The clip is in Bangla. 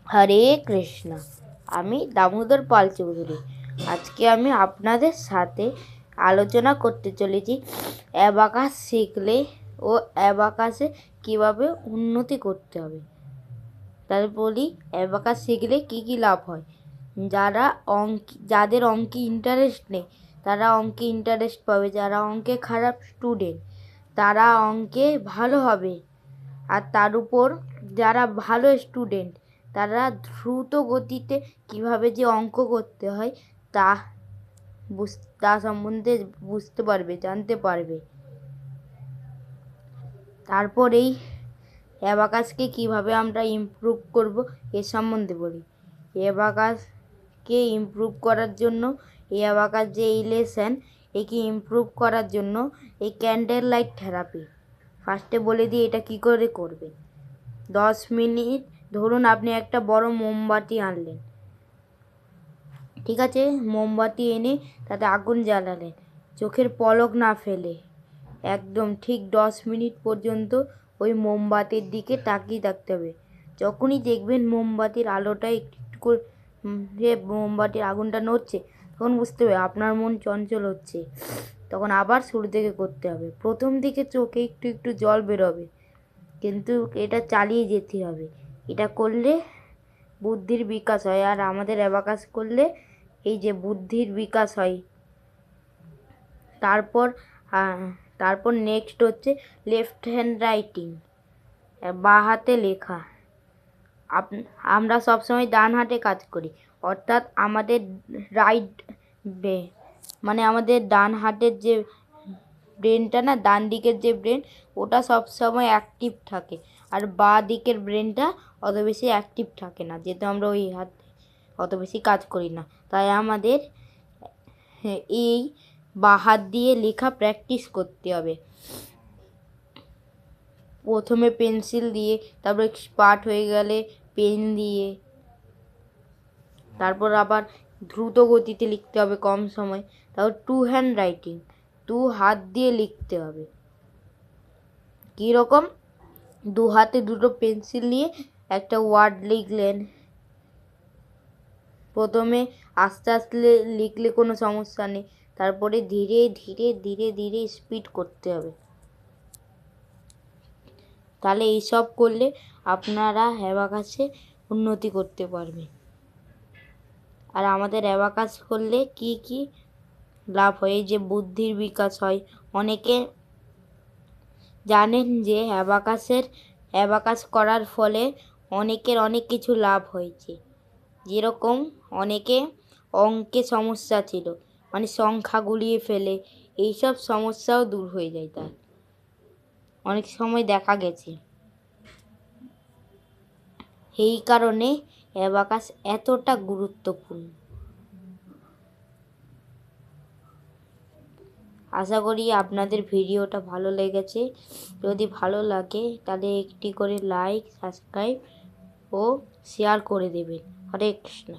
হরে কৃষ্ণ। আমি দামোদর পাল চৌধুরী। আজকে আমি আপনাদের সাথে আলোচনা করতে চলেছি অ্যাবাকাস শিখলে ও অ্যাবাকাসে কীভাবে উন্নতি করতে হবে। তাহলে বলি, অ্যাবাকাস শিখলে কী কী লাভ হয়। যাদের অঙ্কে ইন্টারেস্ট নেই তারা অঙ্কে ইন্টারেস্ট পাবে, যারা অঙ্কে খারাপ স্টুডেন্ট তারা অঙ্কে ভালো হবে। আর তার উপর যারা ভালো স্টুডেন্ট তারা দ্রুত গতিতে কিভাবে যে অঙ্ক করতে হয় তা সম্বন্ধে বুঝতে পারবে, জানতে পারবে। তারপর এই অ্যাবাকাসকে কিভাবে আমরা ইমপ্রুভ করব এর সম্বন্ধে বলি। অ্যাবাকাসকে ইমপ্রুভ করার জন্য অ্যাবাকাস যে এই লেসন একে ইমপ্রুভ করার জন্য এই ক্যান্ডেল লাইট থেরাপি ফার্স্টে বলে দিই এটা কি করে করবে। 10 মিনিট ধরুন আপনি একটা বড় মোমবাতি আনলেন, ঠিক আছে, মোমবাতি এনে তাতে আগুন জ্বালালেন, চোখের পলক না ফেলে একদম ঠিক 10 মিনিট পর্যন্ত ওই মোমবাতির দিকে তাকিয়ে থাকতে হবে। যখনই দেখবেন মোমবাতির আলোটা একটু করে মোমবাতির আগুনটা নড়ছে, তখন বুঝতে হবে আপনার মন চঞ্চল হচ্ছে। তখন আবার শুরু থেকে করতে হবে। প্রথম দিকে চোখে একটু একটু জল বেরোবে, কিন্তু এটা চালিয়ে যেতে হবে। এটা করলে বুদ্ধির বিকাশ হয়, আর আমাদের অ্যাবাকাস করলে এই যে বুদ্ধির বিকাশ হয়। তারপর নেক্সট হচ্ছে লেফট হ্যান্ড রাইটিং, বাঁ হাতে লেখা। আমরা সবসময় ডান হাতে কাজ করি, অর্থাৎ আমাদের আমাদের ডান হাতের যে ব্রেনটা না, ডান দিকের যে ব্রেন ওটা সবসময় অ্যাক্টিভ থাকে, আর বাঁ দিকের ব্রেনটা অত বেশি অ্যাক্টিভ থাকে না, যেহেতু আমরা ওই হাতে অত বেশি কাজ করি না। তাই আমাদের এই বাঁ হাত দিয়ে লেখা প্র্যাকটিস করতে হবে। প্রথমে পেন্সিল দিয়ে, তারপর এক্সপার্ট হয়ে গেলে পেন দিয়ে, তারপর আবার দ্রুত গতিতে লিখতে হবে কম সময়। তারপর 2 হ্যান্ড রাইটিং, 2 হাত দিয়ে লিখতে হবে। কীরকম? 2 হাতে দুটো পেন্সিল নিয়ে একটা ওয়ার্ড লিখলেন। প্রথমে আস্তে আস্তে লিখলে কোনো সমস্যা নেই, তারপরে ধীরে ধীরে ধীরে ধীরে স্পিড করতে হবে। তাহলে এইসব করলে আপনারা অ্যাবাকাসে উন্নতি করতে পারবেন। আর আমাদের অ্যাবাকাস করলে কি কি লাভ হয়, যে বুদ্ধির বিকাশ হয়। অনেকে জানেন যে অ্যাবাকাস করার ফলে অনেকের অনেক কিছু লাভ হয়েছে। যেরকম অনেকে অঙ্কে সমস্যা ছিল, সংখ্যা গুলিয়ে ফেলে, এইসব সমস্যাও দূর হয়ে যায় তার, অনেক সময় দেখা গেছে। এই কারণে অ্যাবাকাস এতটা গুরুত্বপূর্ণ। আশা করি আপনাদের ভিডিওটা ভালো লেগেছে। যদি ভালো লাগে তাহলে একটি করে লাইক, সাবস্ক্রাইব ও শেয়ার করে দেবেন। হরে কৃষ্ণ।